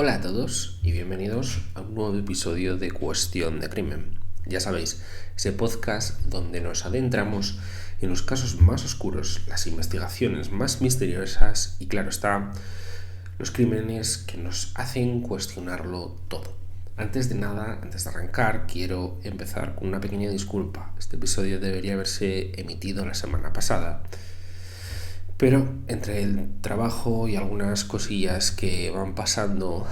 Hola a todos y bienvenidos a un nuevo episodio de Cuestión de Crimen. Ya sabéis, ese podcast donde nos adentramos en los casos más oscuros, las investigaciones más misteriosas y, claro está, los crímenes que nos hacen cuestionarlo todo. Antes de nada, antes de arrancar, quiero empezar con una pequeña disculpa. Este episodio debería haberse emitido la semana pasada, pero entre el trabajo y algunas cosillas que van pasando,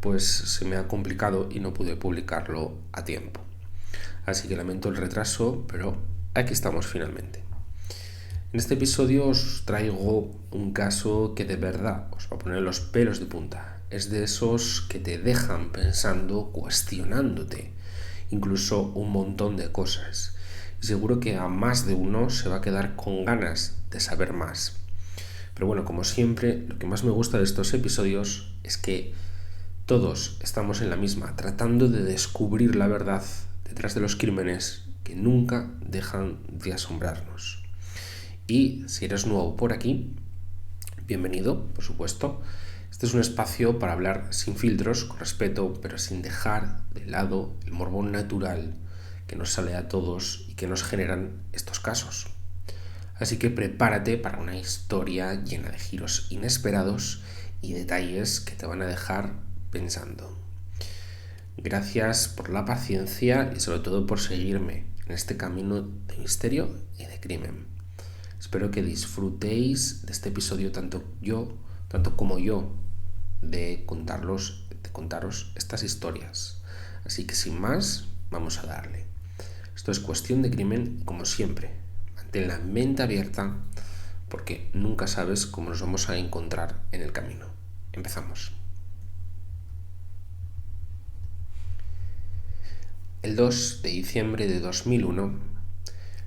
pues se me ha complicado y no pude publicarlo a tiempo. Así que lamento el retraso, pero aquí estamos finalmente. En este episodio os traigo un caso que de verdad os va a poner los pelos de punta. Es de esos que te dejan pensando, cuestionándote, incluso un montón de cosas. Y seguro que a más de uno se va a quedar con ganas de saber más. Pero bueno, como siempre, lo que más me gusta de estos episodios es que todos estamos en la misma, tratando de descubrir la verdad detrás de los crímenes que nunca dejan de asombrarnos. Y si eres nuevo por aquí, bienvenido, por supuesto. Este es un espacio para hablar sin filtros, con respeto, pero sin dejar de lado el morbo natural que nos sale a todos y que nos generan estos casos. Así que prepárate para una historia llena de giros inesperados y detalles que te van a dejar pensando. Gracias por la paciencia y sobre todo por seguirme en este camino de misterio y de crimen. Espero que disfrutéis de este episodio tanto como yo, de contaros estas historias. Así que sin más, vamos a darle. Esto es Cuestión de Crimen y, como siempre, mantén la mente abierta porque nunca sabes cómo nos vamos a encontrar en el camino. Empezamos. El 2 de diciembre de 2001,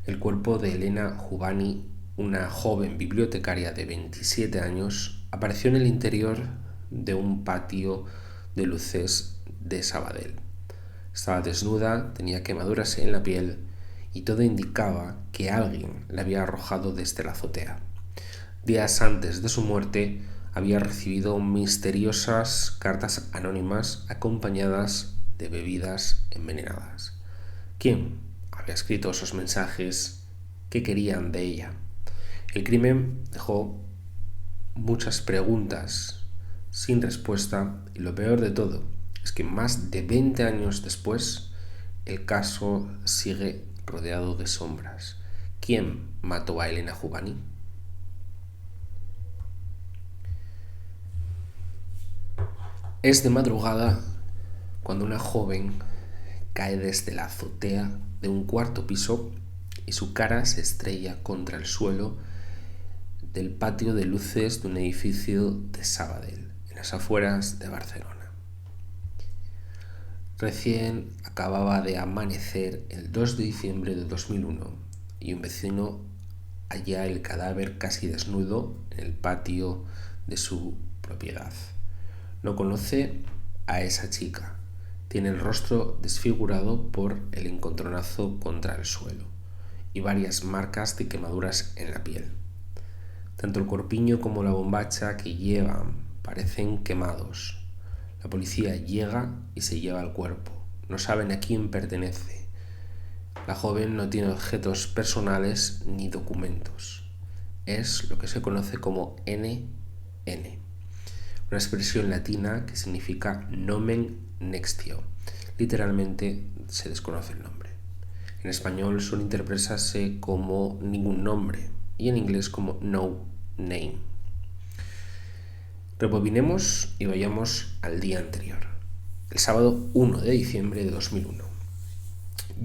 el cuerpo de Elena Juvani, una joven bibliotecaria de 27 años, apareció en el interior de un patio de luces de Sabadell. Estaba desnuda, tenía quemaduras en la piel y todo indicaba que alguien la había arrojado desde la azotea. Días antes de su muerte, había recibido misteriosas cartas anónimas acompañadas de bebidas envenenadas. ¿Quién había escrito esos mensajes? ¿Qué querían de ella? El crimen dejó muchas preguntas sin respuesta y lo peor de todo es que más de 20 años después el caso sigue rodeado de sombras. ¿Quién mató a Elena Juvani? Es de madrugada cuando una joven cae desde la azotea de un cuarto piso y su cara se estrella contra el suelo del patio de luces de un edificio de Sabadell, en las afueras de Barcelona. Recién acababa de amanecer el 2 de diciembre de 2001 y un vecino halla el cadáver casi desnudo en el patio de su propiedad. No conoce a esa chica. Tiene el rostro desfigurado por el encontronazo contra el suelo y varias marcas de quemaduras en la piel. Tanto el corpiño como la bombacha que llevan parecen quemados. La policía llega y se lleva el cuerpo. No saben a quién pertenece. La joven no tiene objetos personales ni documentos. Es lo que se conoce como NN, una expresión latina que significa nomen nextio. Literalmente se desconoce el nombre. En español suele interpretarse como ningún nombre y en inglés como no name. Rebobinemos y vayamos al día anterior, el sábado 1 de diciembre de 2001.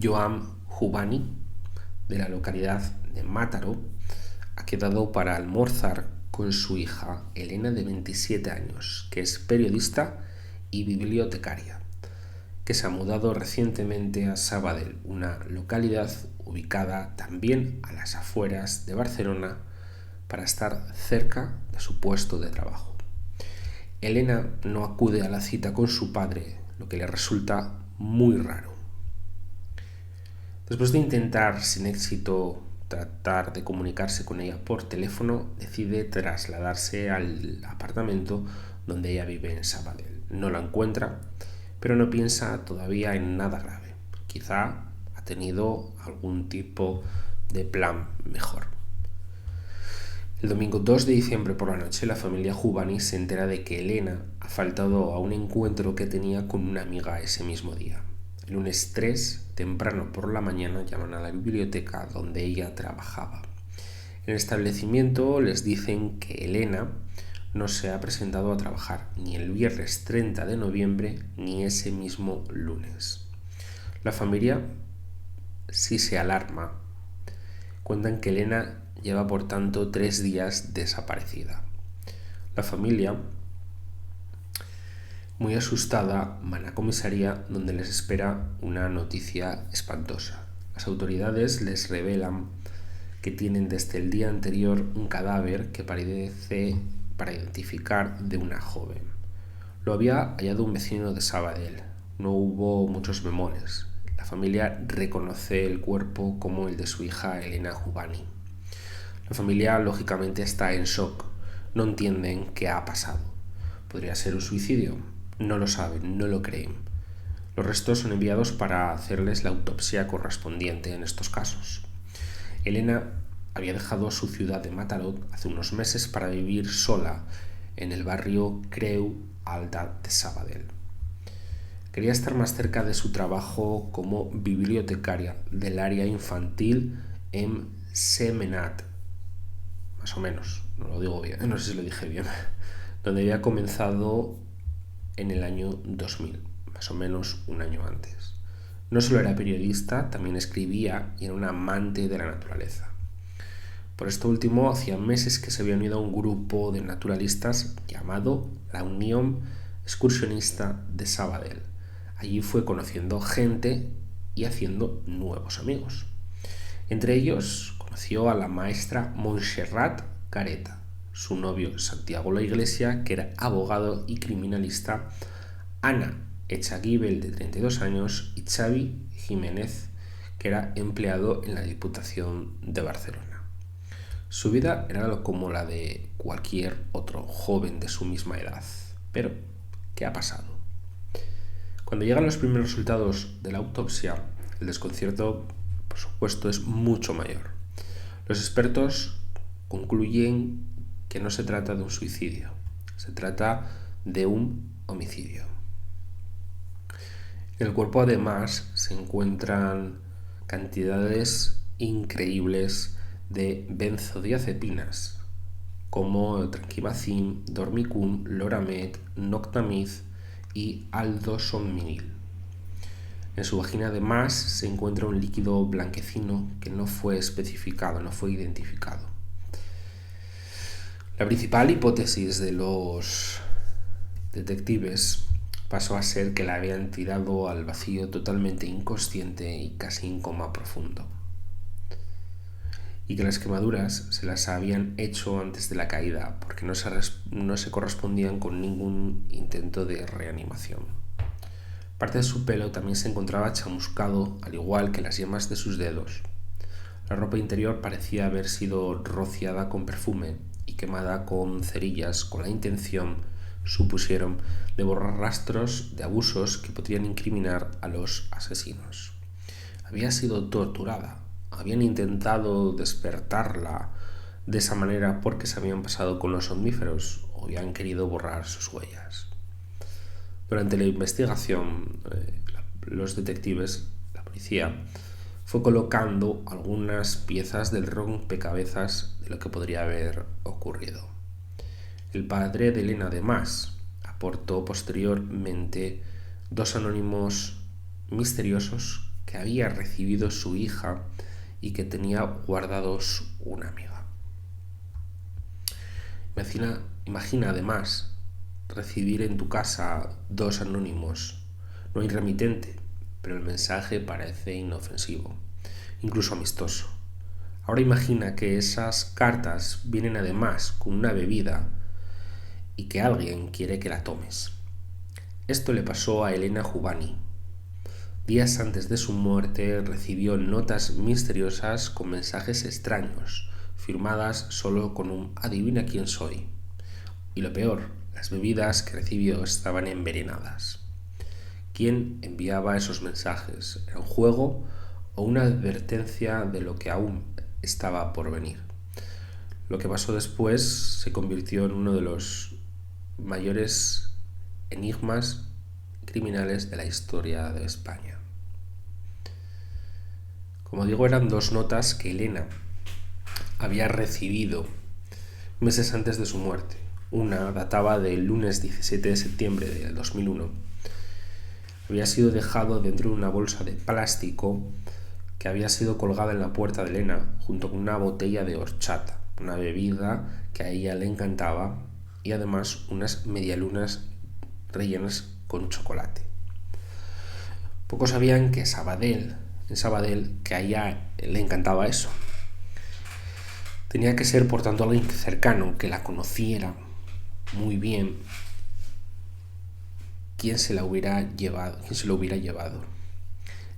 Joan Juvani, de la localidad de Mataró, ha quedado para almorzar con su hija Elena, de 27 años, que es periodista y bibliotecaria, que se ha mudado recientemente a Sabadell, una localidad ubicada también a las afueras de Barcelona, para estar cerca de su puesto de trabajo. Elena no acude a la cita con su padre, lo que le resulta muy raro. Después de intentar sin éxito tratar de comunicarse con ella por teléfono, decide trasladarse al apartamento donde ella vive en Sabadell. No la encuentra, pero no piensa todavía en nada grave. Quizá ha tenido algún tipo de plan mejor. El domingo 2 de diciembre por la noche, la familia Juvani se entera de que Elena ha faltado a un encuentro que tenía con una amiga ese mismo día. El lunes 3, temprano por la mañana, llaman a la biblioteca donde ella trabajaba. En el establecimiento les dicen que Elena no se ha presentado a trabajar ni el viernes 30 de noviembre ni ese mismo lunes. La familia sí se alarma. Cuentan que Elena lleva por tanto 3 días desaparecida. La familia, muy asustada, van a comisaría donde les espera una noticia espantosa. Las autoridades les revelan que tienen desde el día anterior un cadáver que parece para identificar de una joven. Lo había hallado un vecino de Sabadell. No hubo muchos bemoles. La familia reconoce el cuerpo como el de su hija Elena Juvani. La familia lógicamente está en shock. No entienden qué ha pasado. ¿Podría ser un suicidio? No lo saben, no lo creen. Los restos son enviados para hacerles la autopsia correspondiente en estos casos. Elena había dejado su ciudad de Mataró hace unos meses para vivir sola en el barrio Creu Alta de Sabadell. Quería estar más cerca de su trabajo como bibliotecaria del área infantil en Semenat, más o menos, no lo digo bien, no sé si lo dije bien, donde había comenzado en el año 2000, más o menos un año antes. No solo era periodista, también escribía y era una amante de la naturaleza. Por esto último, hacía meses que se había unido a un grupo de naturalistas llamado la Unión Excursionista de Sabadell. Allí fue conociendo gente y haciendo nuevos amigos. Entre ellos conoció a la maestra Montserrat Gareta, su novio Santiago La Iglesia, que era abogado y criminalista, Ana Echaguibel, de 32 años, y Xavi Jiménez, que era empleado en la Diputación de Barcelona. Su vida era como la de cualquier otro joven de su misma edad. Pero, ¿qué ha pasado? Cuando llegan los primeros resultados de la autopsia, el desconcierto, por supuesto, es mucho mayor. Los expertos concluyen que no se trata de un suicidio, se trata de un homicidio. En el cuerpo, además, se encuentran cantidades increíbles de benzodiazepinas, como tranquimacin, dormicum, loramet, noctamid y aldosonminil. En su vagina, además, se encuentra un líquido blanquecino que no fue especificado, no fue identificado. La principal hipótesis de los detectives pasó a ser que la habían tirado al vacío totalmente inconsciente y casi en coma profundo, y que las quemaduras se las habían hecho antes de la caída porque no se correspondían con ningún intento de reanimación. Parte de su pelo también se encontraba chamuscado, al igual que las yemas de sus dedos. La ropa interior parecía haber sido rociada con perfume y quemada con cerillas con la intención, supusieron, de borrar rastros de abusos que podrían incriminar a los asesinos. Había sido torturada. Habían intentado despertarla de esa manera porque se habían pasado con los somníferos o habían querido borrar sus huellas. Durante la investigación, los detectives, la policía, fue colocando algunas piezas del rompecabezas de lo que podría haber ocurrido. El padre de Elena, además, aportó posteriormente 2 anónimos misteriosos que había recibido su hija y que tenía guardados una amiga. Imagina además recibir en tu casa 2 anónimos. No hay remitente, pero el mensaje parece inofensivo, incluso amistoso. Ahora imagina que esas cartas vienen además con una bebida y que alguien quiere que la tomes. Esto le pasó a Elena Juvani. Días antes de su muerte recibió notas misteriosas con mensajes extraños, firmadas solo con un "adivina quién soy". Y lo peor, Las bebidas que recibió estaban envenenadas. ¿Quién enviaba esos mensajes? ¿Era un juego o una advertencia de lo que aún estaba por venir? Lo que pasó después se convirtió en uno de los mayores enigmas criminales de la historia de España. Como digo, eran dos notas que Elena había recibido meses antes de su muerte. Una databa del lunes 17 de septiembre del 2001. Había sido dejado dentro de una bolsa de plástico que había sido colgada en la puerta de Elena junto con una botella de horchata, una bebida que a ella le encantaba, y además unas medialunas rellenas con chocolate. Pocos sabían que en Sabadell, que a ella le encantaba eso. Tenía que ser, por tanto, alguien cercano, que la conociera muy bien, quien se lo hubiera llevado.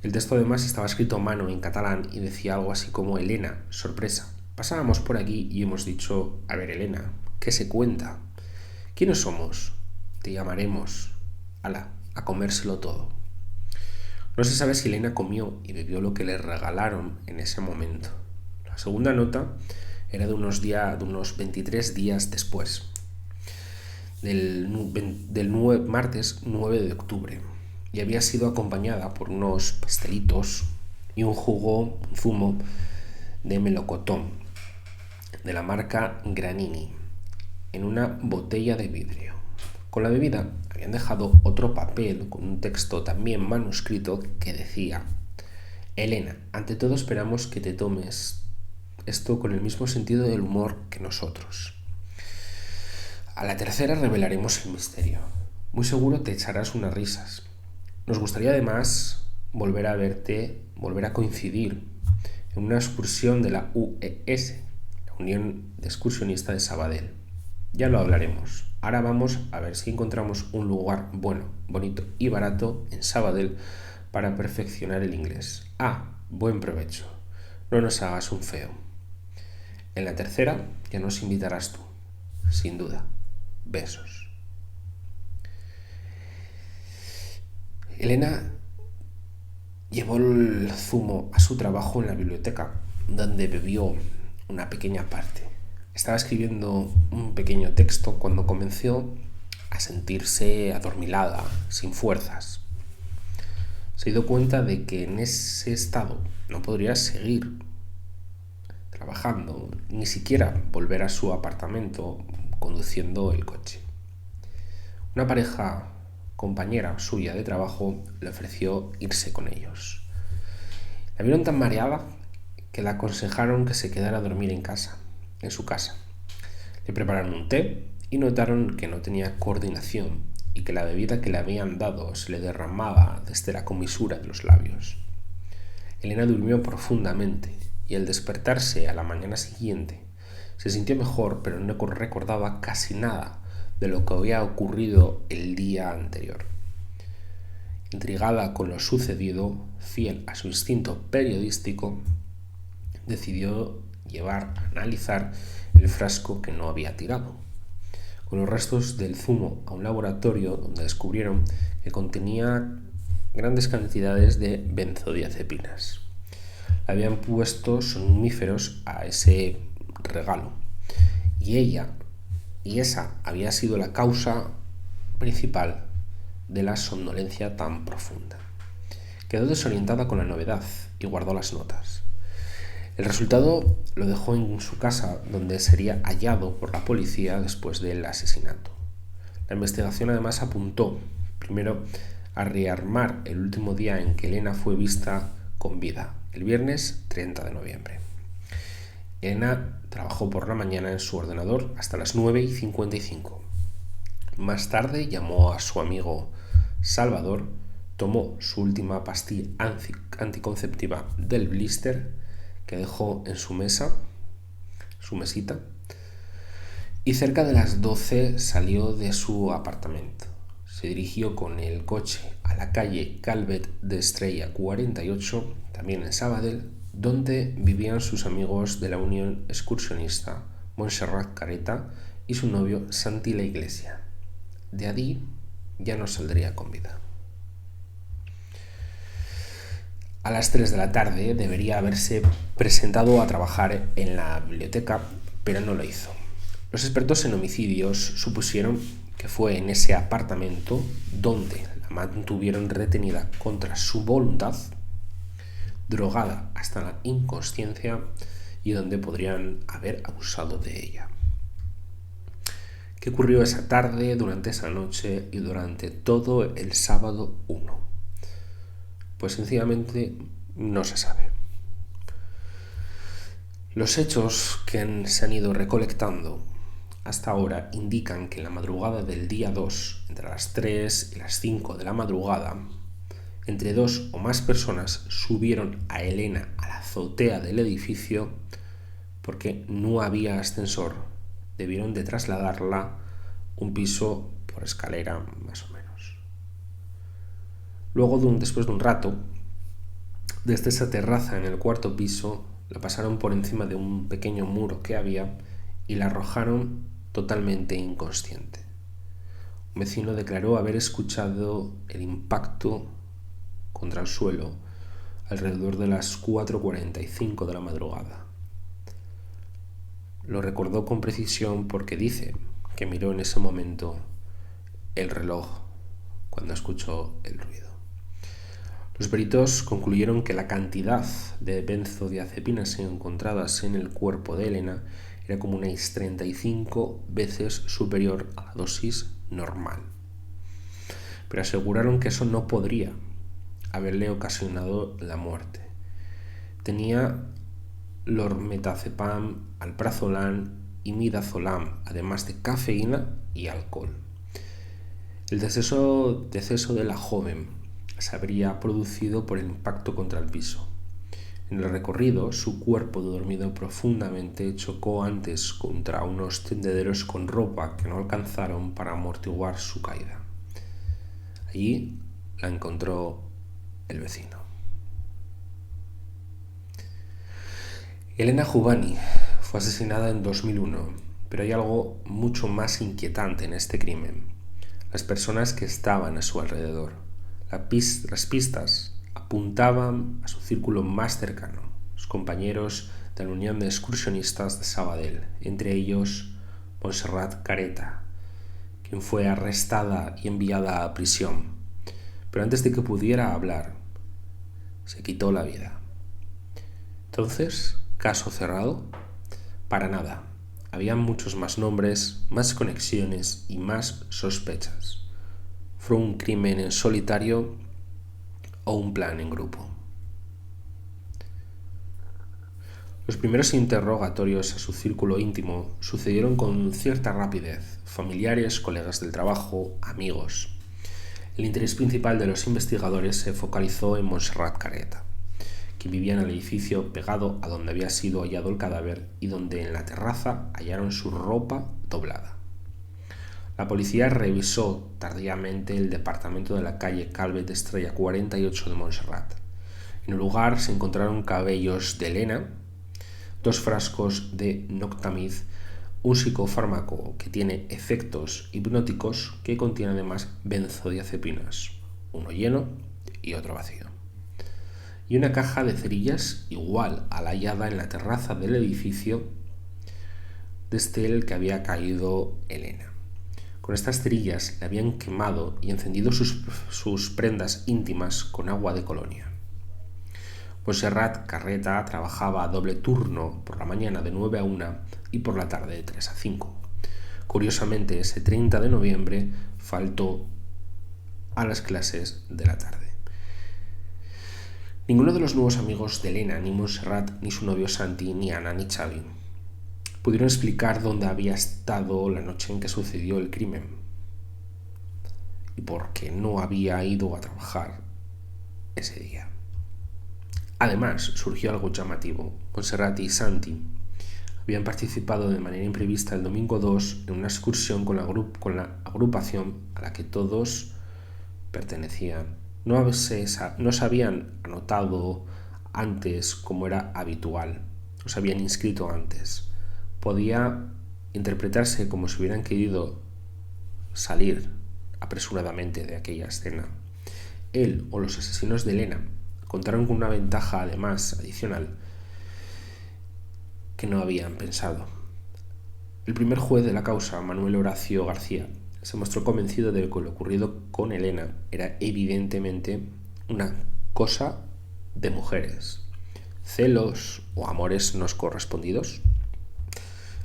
El texto además estaba escrito a mano en catalán y decía algo así como: Elena, sorpresa. Pasábamos por aquí y hemos dicho: a ver, Elena, ¿qué se cuenta? ¿Quiénes somos? Te llamaremos. Ala, a comérselo todo. No se sabe si Elena comió y bebió lo que le regalaron en ese momento. La segunda nota era de unos 23 días después, del martes 9 de octubre, y había sido acompañada por unos pastelitos y un zumo de melocotón de la marca Granini en una botella de vidrio. Con la bebida habían dejado otro papel con un texto también manuscrito que decía: Elena, ante todo esperamos que te tomes esto con el mismo sentido del humor que nosotros. A la tercera revelaremos el misterio. Muy seguro te echarás unas risas. Nos gustaría además volver a verte, volver a coincidir en una excursión de la UES, la Unión de Excursionistas de Sabadell. Ya lo hablaremos. Ahora vamos a ver si encontramos un lugar bueno, bonito y barato en Sabadell para perfeccionar el inglés. Buen provecho. No nos hagas un feo. En la tercera ya nos invitarás tú, sin duda. Besos. Elena llevó el zumo a su trabajo en la biblioteca, donde bebió una pequeña parte. Estaba escribiendo un pequeño texto cuando comenzó a sentirse adormilada, sin fuerzas. Se dio cuenta de que en ese estado no podría seguir trabajando, ni siquiera volver a su apartamento conduciendo el coche. Una pareja compañera suya de trabajo le ofreció irse con ellos. La vieron tan mareada que le aconsejaron que se quedara a dormir en su casa. Le prepararon un té y notaron que no tenía coordinación y que la bebida que le habían dado se le derramaba desde la comisura de los labios. Elena durmió profundamente y al despertarse a la mañana siguiente se sintió mejor, pero no recordaba casi nada de lo que había ocurrido el día anterior. Intrigada con lo sucedido, fiel a su instinto periodístico, decidió llevar a analizar el frasco que no había tirado, con los restos del zumo, a un laboratorio donde descubrieron que contenía grandes cantidades de benzodiazepinas. Habían puesto somníferos a ese regalo y esa había sido la causa principal de la somnolencia tan profunda. Quedó desorientada con la novedad y guardó las notas. El resultado lo dejó en su casa, donde sería hallado por la policía después del asesinato. La investigación además apuntó primero a rearmar el último día en que Elena fue vista con vida, el viernes 30 de noviembre. Elena trabajó por la mañana en su ordenador hasta las 9:55. Más tarde llamó a su amigo Salvador, tomó su última pastilla anticonceptiva del blister que dejó en su mesita, y cerca de las 12 salió de su apartamento. Se dirigió con el coche a la calle Calvet de Estrella 48, también en Sabadell, donde vivían sus amigos de la Unión Excursionista, Montserrat Careta y su novio Santi La Iglesia. de allí ya no saldría con vida. A las 3 de la tarde debería haberse presentado a trabajar en la biblioteca, pero no lo hizo. Los expertos en homicidios supusieron que fue en ese apartamento donde la mantuvieron retenida contra su voluntad, drogada hasta la inconsciencia y donde podrían haber abusado de ella. ¿Qué ocurrió esa tarde, durante esa noche y durante todo el sábado 1? Pues sencillamente no se sabe. Los hechos que se han ido recolectando hasta ahora indican que en la madrugada del día 2, entre las 3 y las 5 de la madrugada, entre 2 o más personas subieron a Elena a la azotea del edificio porque no había ascensor. Debieron de trasladarla un piso por escalera, más o menos. Luego, después de un rato, desde esa terraza en el cuarto piso, la pasaron por encima de un pequeño muro que había y la arrojaron totalmente inconsciente. Un vecino declaró haber escuchado el impacto contra el suelo alrededor de las 4:45 de la madrugada. Lo recordó con precisión porque dice que miró en ese momento el reloj cuando escuchó el ruido. Los peritos concluyeron que la cantidad de benzodiazepinas encontradas en el cuerpo de Elena era como unas 35 veces superior a la dosis normal. Pero aseguraron que eso no podría haberle ocasionado la muerte. Tenía lormetazepam, alprazolam y midazolam, además de cafeína y alcohol. El deceso de la joven se habría producido por el impacto contra el piso. En el recorrido, su cuerpo dormido profundamente chocó antes contra unos tendederos con ropa que no alcanzaron para amortiguar su caída. Allí la encontró el vecino. Elena Juvani fue asesinada en 2001, pero hay algo mucho más inquietante en este crimen: las personas que estaban a su alrededor. Las pistas apuntaban a su círculo más cercano, los compañeros de la Unión de Excursionistas de Sabadell, entre ellos Montserrat Careta, quien fue arrestada y enviada a prisión, pero antes de que pudiera hablar, se quitó la vida. Entonces, ¿caso cerrado? Para nada. Había muchos más nombres, más conexiones y más sospechas. ¿Fue un crimen en solitario o un plan en grupo? Los primeros interrogatorios a su círculo íntimo sucedieron con cierta rapidez: familiares, colegas del trabajo, amigos. El interés principal de los investigadores se focalizó en Montserrat Careta, que vivía en el edificio pegado a donde había sido hallado el cadáver y donde en la terraza hallaron su ropa doblada. La policía revisó tardíamente el departamento de la calle Calvet Estrella 48 de Montserrat. En el lugar se encontraron cabellos de Elena, 2 frascos de Noctamid, un psicofármaco que tiene efectos hipnóticos que contiene además benzodiazepinas, uno lleno y otro vacío, y una caja de cerillas igual a la hallada en la terraza del edificio desde el que había caído Elena. Con estas cerillas le habían quemado y encendido sus prendas íntimas con agua de colonia. Montserrat Careta trabajaba a doble turno, por la mañana de 9 a 1 y por la tarde de 3 a 5. Curiosamente, ese 30 de noviembre faltó a las clases de la tarde. Ninguno de los nuevos amigos de Elena, ni Montserrat, ni su novio Santi, ni Ana, ni Xavi, pudieron explicar dónde había estado la noche en que sucedió el crimen y por qué no había ido a trabajar ese día. Además, surgió algo llamativo. Montserrat y Santi habían participado de manera imprevista el domingo 2 en una excursión con la agrupación a la que todos pertenecían. No se habían anotado antes como era habitual, no se habían inscrito antes. Podía interpretarse como si hubieran querido salir apresuradamente de aquella escena. Él o los asesinos de Elena contaron con una ventaja además adicional que no habían pensado. El primer juez de la causa, Manuel Horacio García, se mostró convencido de que lo ocurrido con Elena era evidentemente una cosa de mujeres, celos o amores no correspondidos.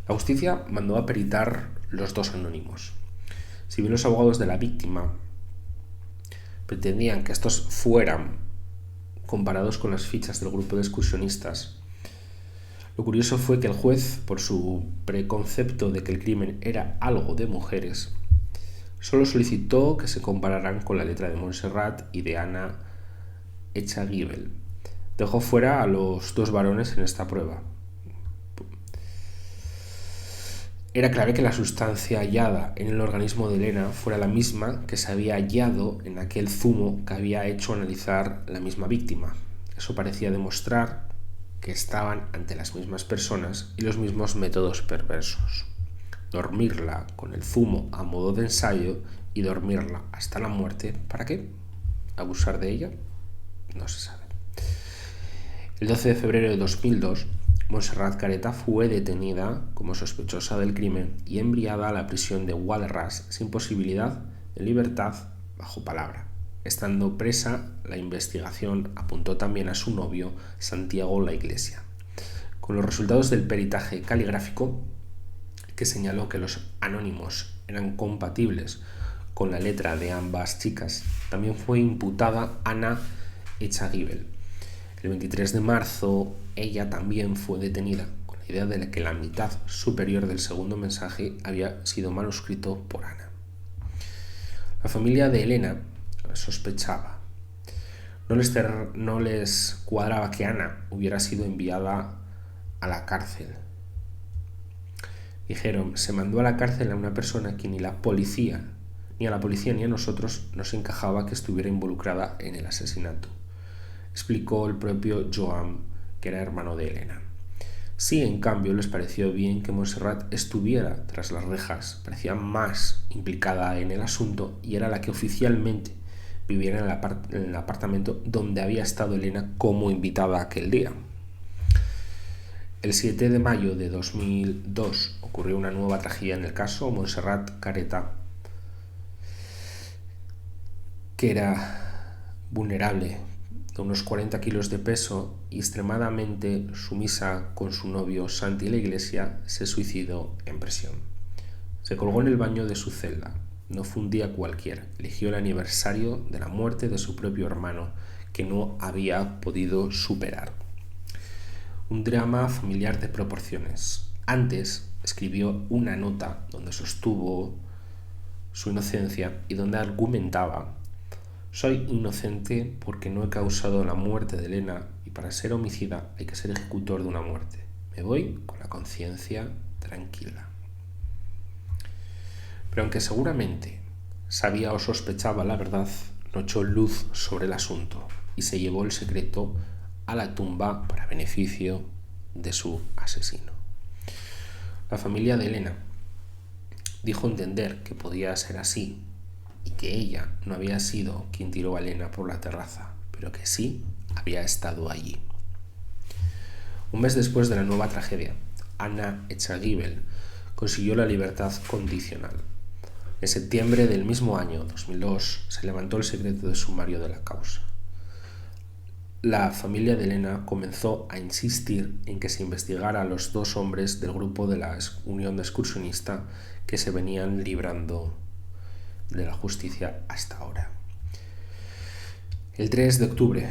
La justicia mandó a peritar los dos anónimos. Si bien los abogados de la víctima pretendían que estos fueran comparados con las fichas del grupo de excursionistas, lo curioso fue que el juez, por su preconcepto de que el crimen era algo de mujeres, solo solicitó que se compararan con la letra de Montserrat y de Ana Echagüe. Dejó fuera a los dos varones en esta prueba. Era clave que la sustancia hallada en el organismo de Elena fuera la misma que se había hallado en aquel zumo que había hecho analizar la misma víctima. Eso parecía demostrar que estaban ante las mismas personas y los mismos métodos perversos. Dormirla con el zumo a modo de ensayo y dormirla hasta la muerte, ¿para qué? ¿Abusar de ella? No se sabe. El 12 de febrero de 2002, Montserrat Careta fue detenida como sospechosa del crimen y enviada a la prisión de Guadalras sin posibilidad de libertad bajo palabra. Estando presa, la investigación apuntó también a su novio, Santiago La Iglesia. Con los resultados del peritaje caligráfico, que señaló que los anónimos eran compatibles con la letra de ambas chicas, también fue imputada Ana Echagüe. El 23 de marzo, ella también fue detenida, con la idea de que la mitad superior del segundo mensaje había sido manuscrito por Ana. La familia de Elena sospechaba. No les cuadraba que Ana hubiera sido enviada a la cárcel. Dijeron, se mandó a la cárcel a una persona que ni a la policía ni a nosotros nos encajaba que estuviera involucrada en el asesinato, explicó el propio Joan, que era hermano de Elena. Sí, en cambio, les pareció bien que Montserrat estuviera tras las rejas, parecía más implicada en el asunto y era la que oficialmente viviera en el apartamento donde había estado Elena como invitada aquel día. El 7 de mayo de 2002 ocurrió una nueva tragedia en el caso. Montserrat Careta, que era vulnerable, de unos 40 kilos de peso y extremadamente sumisa con su novio Santi La Iglesia, se suicidó en prisión. Se colgó en el baño de su celda. No fue un día cualquiera. Eligió el aniversario de la muerte de su propio hermano, que no había podido superar. Un drama familiar de proporciones. Antes escribió una nota donde sostuvo su inocencia y donde argumentaba: soy inocente porque no he causado la muerte de Elena y para ser homicida hay que ser ejecutor de una muerte. Me voy con la conciencia tranquila. Pero aunque seguramente sabía o sospechaba la verdad, no echó luz sobre el asunto y se llevó el secreto a la tumba para beneficio de su asesino. La familia de Elena dijo entender que podía ser así y que ella no había sido quien tiró a Elena por la terraza, pero que sí había estado allí. Un mes después de la nueva tragedia, Ana Echagüe consiguió la libertad condicional. En septiembre del mismo año, 2002, se levantó el secreto de sumario de la causa. La familia de Elena comenzó a insistir en que se investigara a los dos hombres del grupo de la Unión de Excursionista que se venían librando de la justicia hasta ahora. El 3 de octubre,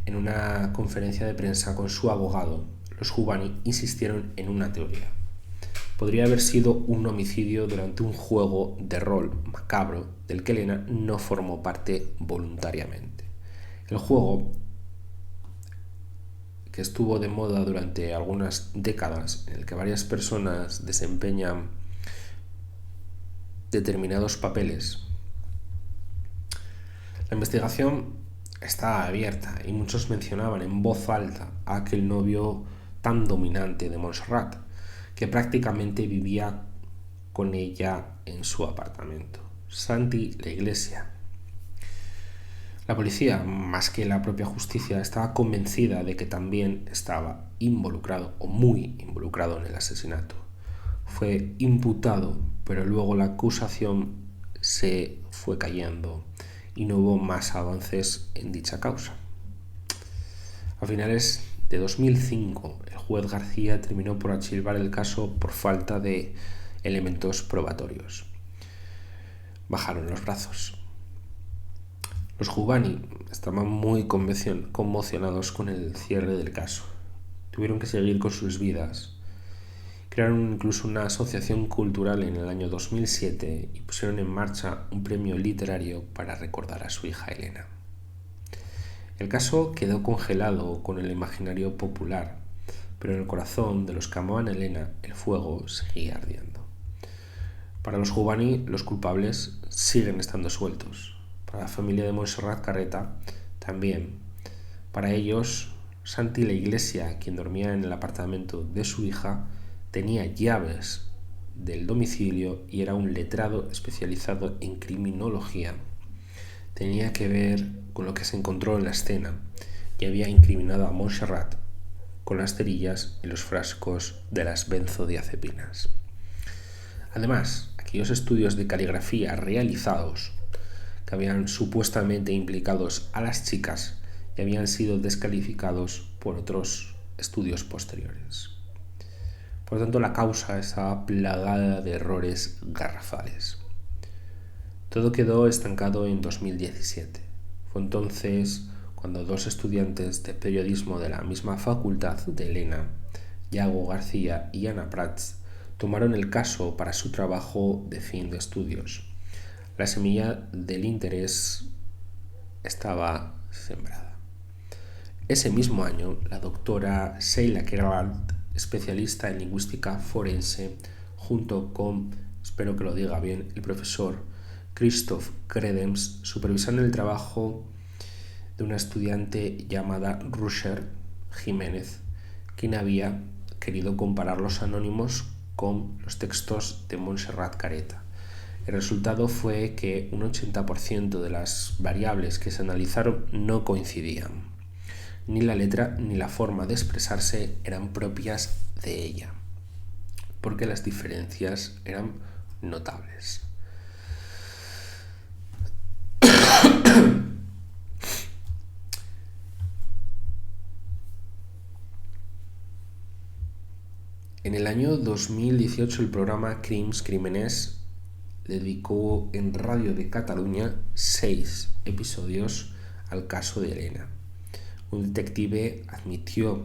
en una conferencia de prensa con su abogado, los Juvani insistieron en una teoría. Podría haber sido un homicidio durante un juego de rol macabro del que Elena no formó parte voluntariamente. El juego, que estuvo de moda durante algunas décadas, en el que varias personas desempeñan determinados papeles. La investigación está abierta y muchos mencionaban en voz alta a aquel novio tan dominante de Montserrat, que prácticamente vivía con ella en su apartamento. Santi la Iglesia. La policía, más que la propia justicia, estaba convencida de que también estaba involucrado o muy involucrado en el asesinato. Fue imputado, pero luego la acusación se fue cayendo y no hubo más avances en dicha causa. A finales de 2005, el juez García terminó por archivar el caso por falta de elementos probatorios. Bajaron los brazos. Los Juvani estaban muy conmocionados con el cierre del caso. Tuvieron que seguir con sus vidas. Crearon incluso una asociación cultural en el año 2007 y pusieron en marcha un premio literario para recordar a su hija Elena. El caso quedó congelado con el imaginario popular, pero en el corazón de los que amaban a Elena el fuego seguía ardiendo. Para los Juvani, los culpables siguen estando sueltos. Para la familia de Montserrat Carreta, también. Para ellos, Santi la Iglesia, quien dormía en el apartamento de su hija, tenía llaves del domicilio y era un letrado especializado en criminología. Tenía que ver con lo que se encontró en la escena y había incriminado a Montserrat con las cerillas y los frascos de las benzodiazepinas. Además, aquellos estudios de caligrafía realizados que habían supuestamente implicados a las chicas y habían sido descalificados por otros estudios posteriores. Por lo tanto, la causa estaba plagada de errores garrafales. Todo quedó estancado en 2017. Fue entonces cuando dos estudiantes de periodismo de la misma facultad de Elena, Yago García y Ana Prats, tomaron el caso para su trabajo de fin de estudios. La semilla del interés estaba sembrada. Ese mismo año, la doctora Sheila Gerald, especialista en lingüística forense, junto con, espero que lo diga bien, el profesor Christoph Credems, supervisaron el trabajo de una estudiante llamada Rusher Jiménez, quien había querido comparar los anónimos con los textos de Montserrat Carreta. El resultado fue que un 80% de las variables que se analizaron no coincidían. Ni la letra ni la forma de expresarse eran propias de ella, porque las diferencias eran notables. En el año 2018 el programa Crímenes dedicó en Radio de Cataluña 6 episodios al caso de Elena. Un detective admitió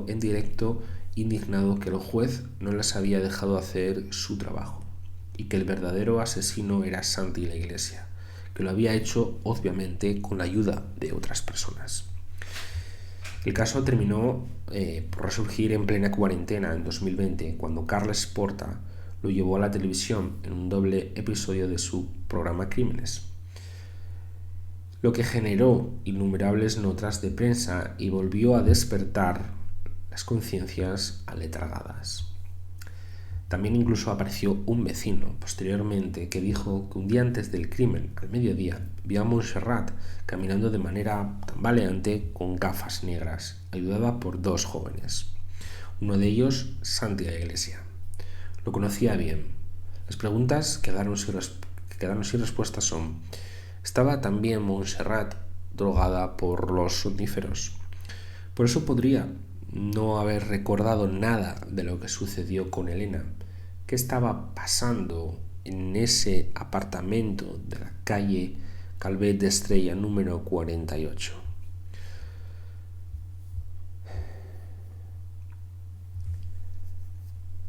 en directo, indignado, que el juez no les había dejado hacer su trabajo y que el verdadero asesino era Santi la Iglesia, que lo había hecho obviamente con la ayuda de otras personas. El caso terminó por resurgir en plena cuarentena en 2020, cuando Carles Porta lo llevó a la televisión en un doble episodio de su programa Crímenes, lo que generó innumerables notas de prensa y volvió a despertar las conciencias aletargadas. También incluso apareció un vecino posteriormente que dijo que un día antes del crimen, al mediodía, vio a Montserrat caminando de manera tambaleante con gafas negras, ayudada por dos jóvenes. Uno de ellos, Santi la Iglesia. Lo conocía bien. Las preguntas que quedaron sin respuesta son: ¿estaba también Montserrat drogada por los somníferos? Por eso podría no haber recordado nada de lo que sucedió con Elena. ¿Qué estaba pasando en ese apartamento de la calle Calvet de Estrella número 48?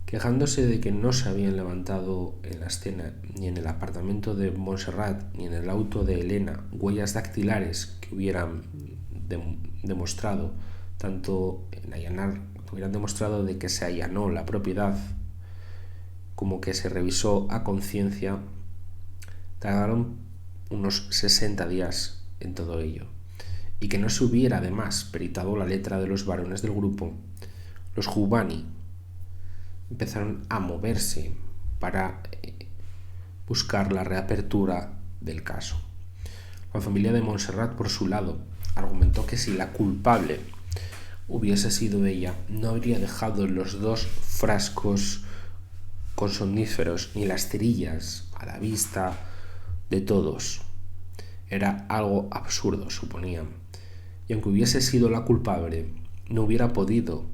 Quejándose de que no se habían levantado en la escena, ni en el apartamento de Montserrat, ni en el auto de Elena, huellas dactilares que hubieran demostrado de que se allanó la propiedad, como que se revisó a conciencia, tardaron unos 60 días en todo ello. Y que no se hubiera además peritado la letra de los varones del grupo, los Juvani empezaron a moverse para buscar la reapertura del caso. La familia de Montserrat, por su lado, argumentó que si la culpable hubiese sido ella, no habría dejado los 2 frascos con somníferos ni las cerillas a la vista de todos. Era algo absurdo, suponían. Y aunque hubiese sido la culpable, no hubiera podido,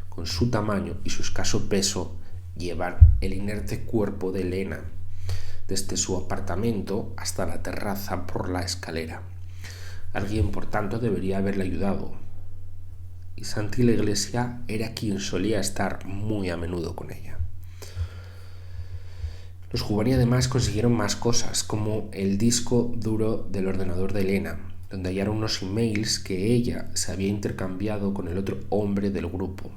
con su tamaño y su escaso peso, llevar el inerte cuerpo de Elena desde su apartamento hasta la terraza por la escalera. Alguien, por tanto, debería haberle ayudado. Y Santi la Iglesia era quien solía estar muy a menudo con ella. Los Juvani además consiguieron más cosas, como el disco duro del ordenador de Elena, donde hallaron unos emails que ella se había intercambiado con el otro hombre del grupo,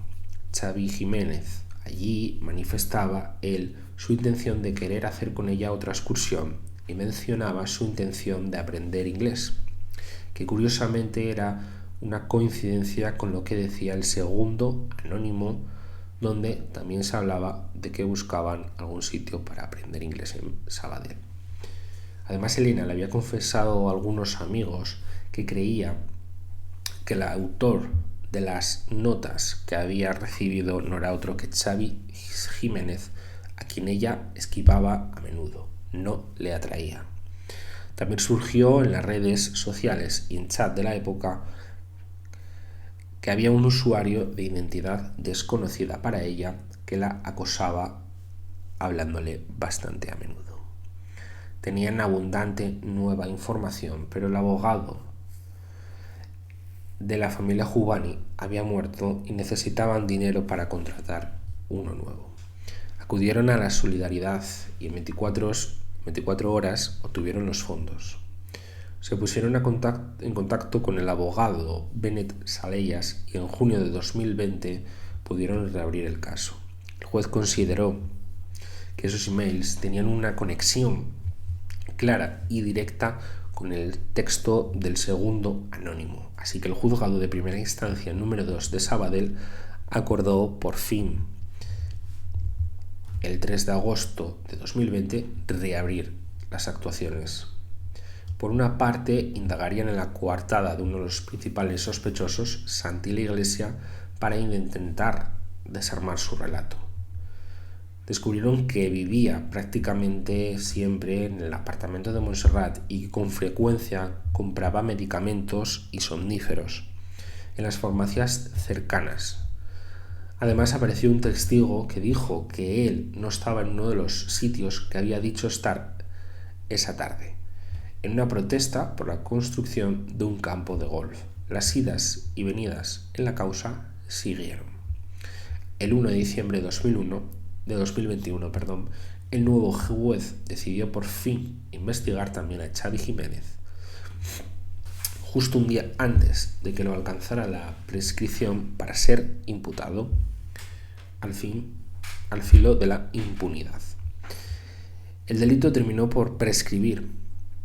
Xavi Jiménez. Allí manifestaba él su intención de querer hacer con ella otra excursión y mencionaba su intención de aprender inglés, que curiosamente era una coincidencia con lo que decía el segundo anónimo, donde también se hablaba de que buscaban algún sitio para aprender inglés en Sabadell. Además, Elena le había confesado a algunos amigos que creía que el autor de las notas que había recibido no era otro que Xavi Jiménez, a quien ella esquivaba a menudo, no le atraía. También surgió en las redes sociales y en chat de la época que había un usuario de identidad desconocida para ella que la acosaba hablándole bastante a menudo. Tenían abundante nueva información, pero el abogado de la familia Juvani había muerto y necesitaban dinero para contratar uno nuevo. Acudieron a la solidaridad y en 24 horas obtuvieron los fondos. Se pusieron en contacto con el abogado Benet Salellas y en junio de 2020 pudieron reabrir el caso. El juez consideró que esos emails tenían una conexión clara y directa con el texto del segundo anónimo, así que el juzgado de primera instancia número 2 de Sabadell acordó por fin el 3 de agosto de 2020 reabrir las actuaciones. Por una parte, indagarían en la coartada de uno de los principales sospechosos, Santi la Iglesia, para intentar desarmar su relato. Descubrieron que vivía prácticamente siempre en el apartamento de Montserrat y que con frecuencia compraba medicamentos y somníferos en las farmacias cercanas. Además, apareció un testigo que dijo que él no estaba en uno de los sitios que había dicho estar esa tarde, en una protesta por la construcción de un campo de golf. Las idas y venidas en la causa siguieron. El 1 de diciembre de 2021, el nuevo juez decidió por fin investigar también a Xavi Jiménez. Justo un día antes de que lo alcanzara la prescripción para ser imputado, al filo de la impunidad. El delito terminó por prescribir,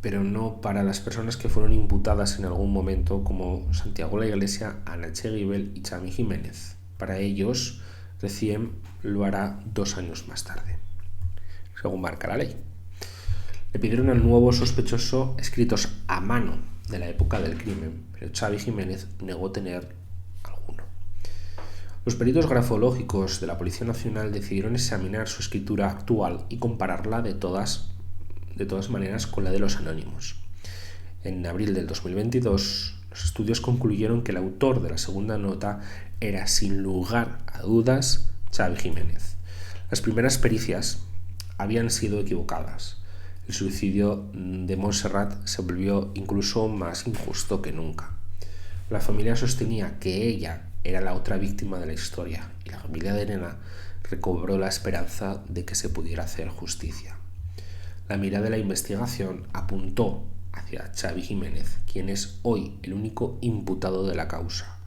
pero no para las personas que fueron imputadas en algún momento, como Santiago la Iglesia, Ana Chegibel y Xavi Jiménez. Para ellos, recién lo hará 2 años más tarde, según marca la ley. Le pidieron al nuevo sospechoso escritos a mano de la época del crimen, pero Xavi Jiménez negó tener alguno. Los peritos grafológicos de la Policía Nacional decidieron examinar su escritura actual y compararla de todas maneras con la de los anónimos. En abril del 2022, los estudios concluyeron que el autor de la segunda nota era, sin lugar a dudas, Xavi Jiménez. Las primeras pericias habían sido equivocadas. El suicidio de Montserrat se volvió incluso más injusto que nunca. La familia sostenía que ella era la otra víctima de la historia y la familia de Elena recobró la esperanza de que se pudiera hacer justicia. La mirada de la investigación apuntó hacia Xavi Jiménez, quien es hoy el único imputado de la causa.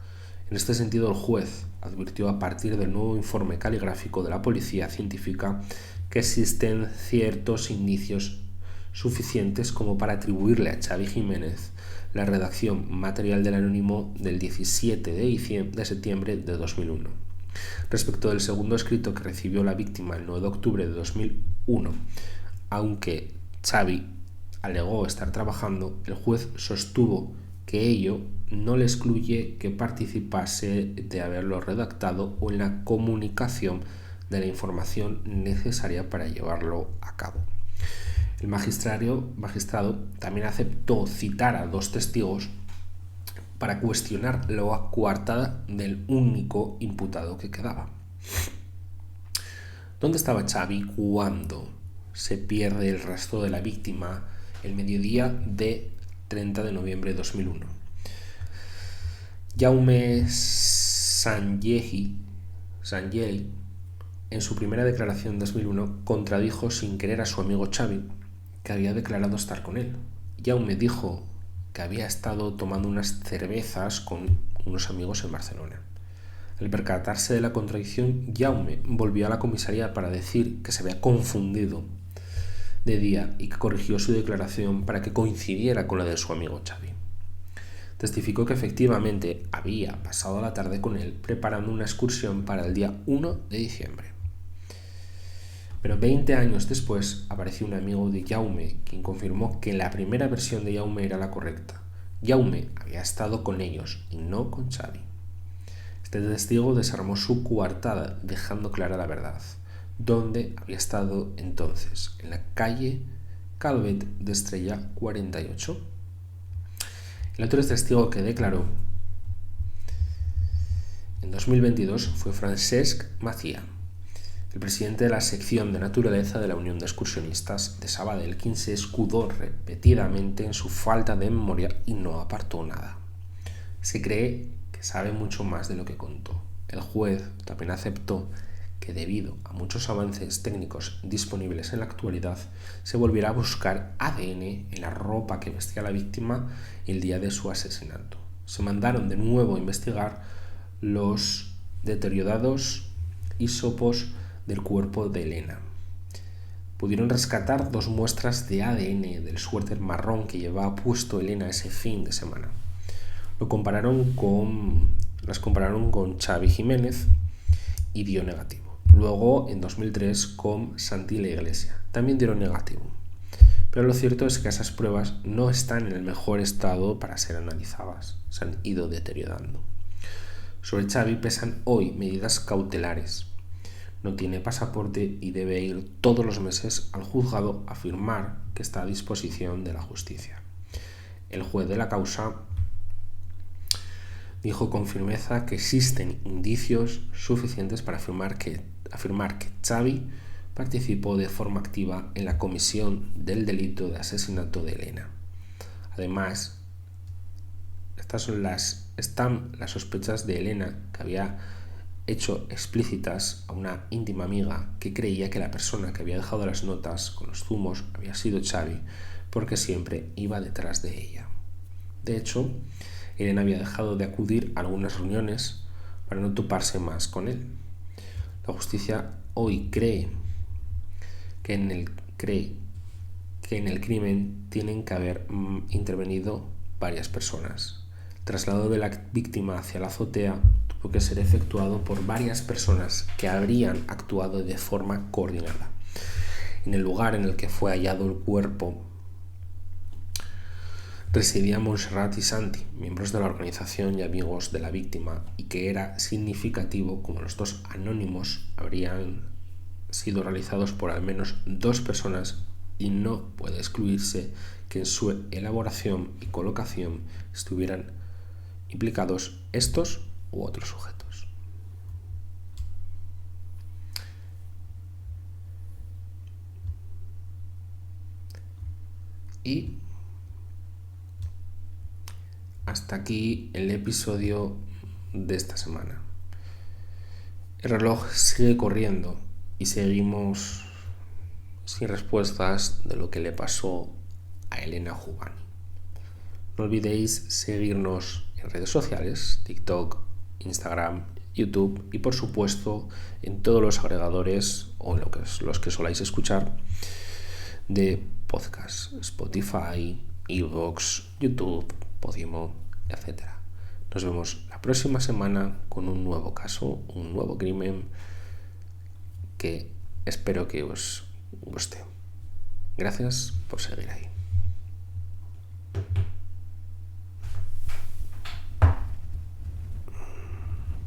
En este sentido, el juez advirtió a partir del nuevo informe caligráfico de la policía científica que existen ciertos indicios suficientes como para atribuirle a Xavi Jiménez la redacción material del anónimo del 17 de septiembre de 2001. Respecto del segundo escrito que recibió la víctima el 9 de octubre de 2001, aunque Xavi alegó estar trabajando, el juez sostuvo que ello no le excluye que participase de haberlo redactado o en la comunicación de la información necesaria para llevarlo a cabo. El magistrado también aceptó citar a 2 testigos para cuestionar la coartada del único imputado que quedaba. ¿Dónde estaba Xavi cuando se pierde el rastro de la víctima el mediodía de 30 de noviembre de 2001? Jaume Sanllehi, en su primera declaración en 2001, contradijo sin querer a su amigo Xavi, que había declarado estar con él. Jaume dijo que había estado tomando unas cervezas con unos amigos en Barcelona. Al percatarse de la contradicción, Jaume volvió a la comisaría para decir que se había confundido de día y que corrigió su declaración para que coincidiera con la de su amigo Xavi. Testificó que efectivamente había pasado la tarde con él preparando una excursión para el día 1 de diciembre. Pero 20 años después apareció un amigo de Jaume quien confirmó que la primera versión de Jaume era la correcta. Jaume había estado con ellos y no con Xavi. Este testigo desarmó su coartada dejando clara la verdad. ¿Dónde había estado entonces? En la calle Calvet de Estrella 48. El otro testigo que declaró en 2022 fue Francesc Macià, el presidente de la sección de naturaleza de la Unión de Excursionistas de Sabadell, quien se escudó repetidamente en su falta de memoria y no apartó nada. Se cree que sabe mucho más de lo que contó. El juez también aceptó que debido a muchos avances técnicos disponibles en la actualidad, se volviera a buscar ADN en la ropa que vestía la víctima el día de su asesinato. Se mandaron de nuevo a investigar los deteriorados hisopos del cuerpo de Elena. Pudieron rescatar 2 muestras de ADN del suéter marrón que llevaba puesto Elena ese fin de semana. Las compararon con Xavi Jiménez y dio negativo. Luego, en 2003, con Santi La Iglesia. También dieron negativo. Pero lo cierto es que esas pruebas no están en el mejor estado para ser analizadas. Se han ido deteriorando. Sobre Xavi pesan hoy medidas cautelares. No tiene pasaporte y debe ir todos los meses al juzgado a afirmar que está a disposición de la justicia. El juez de la causa dijo con firmeza que existen indicios suficientes para afirmar que Xavi participó de forma activa en la comisión del delito de asesinato de Elena. Además, están las sospechas de Elena, que había hecho explícitas a una íntima amiga que creía que la persona que había dejado las notas con los zumos había sido Xavi, porque siempre iba detrás de ella. De hecho, Elena había dejado de acudir a algunas reuniones para no toparse más con él. La justicia hoy cree que en el crimen tienen que haber intervenido varias personas. El traslado de la víctima hacia la azotea tuvo que ser efectuado por varias personas que habrían actuado de forma coordinada. En el lugar en el que fue hallado el cuerpo residían Montserrat y Santi, miembros de la organización y amigos de la víctima, y que era significativo como los 2 anónimos habrían sido realizados por al menos 2 personas y no puede excluirse que en su elaboración y colocación estuvieran implicados estos u otros sujetos. Y hasta aquí el episodio de esta semana. El reloj sigue corriendo y seguimos sin respuestas de lo que le pasó a Elena Jubany. No olvidéis seguirnos en redes sociales, TikTok, Instagram, YouTube y por supuesto en todos los agregadores o en los que soláis escuchar de podcast, Spotify, iVoox, YouTube, Podimo, etc. Nos vemos la próxima semana con un nuevo caso, un nuevo crimen que espero que os guste. Gracias por seguir ahí.